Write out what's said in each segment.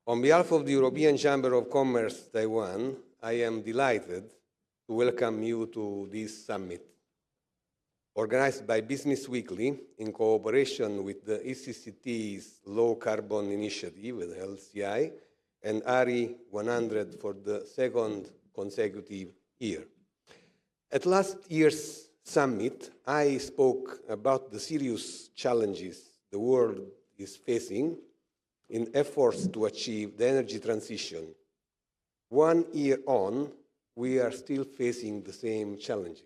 On behalf of the European Chamber of Commerce Taiwan, I am delighted to welcome you to this summit, organized by Business Weekly in cooperation with the ECCT's Low Carbon Initiative, the LCI, and RE 100 for the second consecutive year. At last year's summit, I spoke about the serious challenges the world is facing in efforts to achieve the energy transition. 1 year on, we are still facing the same challenges.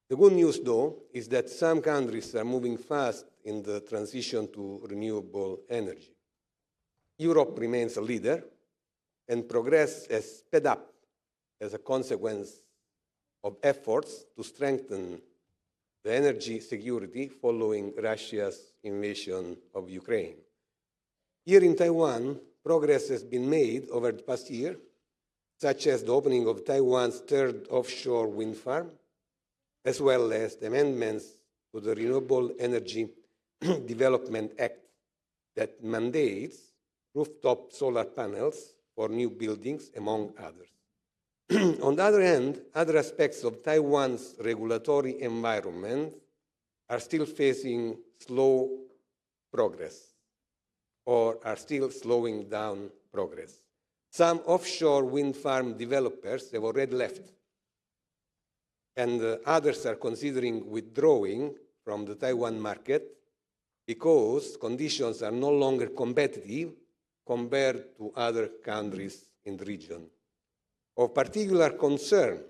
The good news, though, is that some countries are moving fast in the transition to renewable energy. Europe remains a leader, and progress has sped up as a consequence of efforts to strengthen the energy security following Russia's invasion of Ukraine. Here in Taiwan, progress has been made over the past year, such as the opening of Taiwan's third offshore wind farm, as well as the amendments to the Renewable Energy Development Act that mandates rooftop solar panels for new buildings, among others. On the other hand, other aspects of Taiwan's regulatory environment are still facing slow progress or are still slowing down progress. Some offshore wind farm developers have already left, and others are considering withdrawing from the Taiwan market because conditions are no longer competitive compared to other countries in the region. Of particular concern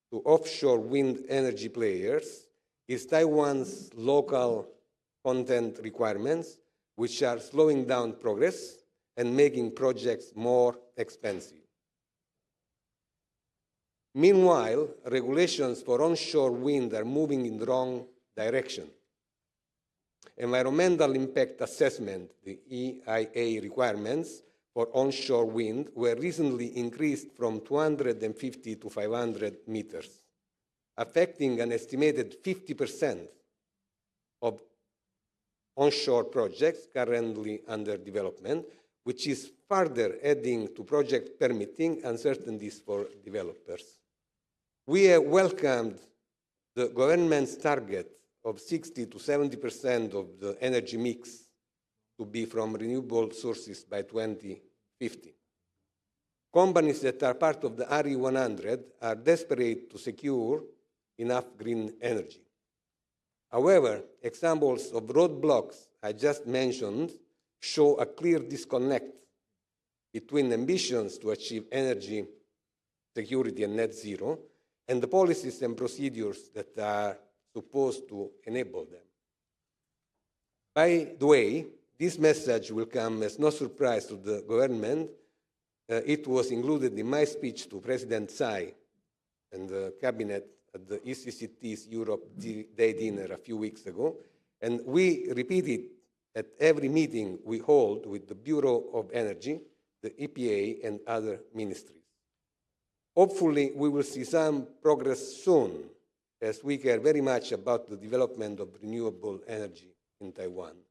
to offshore wind energy players is Taiwan's local content requirements, which are slowing down progress and making projects more expensive. Meanwhile, regulations for onshore wind are moving in the wrong direction. Environmental impact assessment, the EIA requirements, for onshore wind were recently increased from 250 to 500 meters, affecting an estimated 50% of onshore projects currently under development, which is further adding to project permitting uncertainties for developers. We have welcomed the government's target of 60 to 70% of the energy mix to be from renewable sources by 2050. Companies that are part of the RE 100 are desperate to secure enough green energy. However, examples of roadblocks I just mentioned show a clear disconnect between ambitions to achieve energy security and net zero and the policies and procedures that are supposed to enable them. By the way, this message will come as no surprise to the government. It was included in my speech to President Tsai and the cabinet at the ECCT's Europe Day dinner a few weeks ago, and we repeat it at every meeting we hold with the Bureau of Energy, the EPA, and other ministries. Hopefully, we will see some progress soon, as we care very much about the development of renewable energy in Taiwan.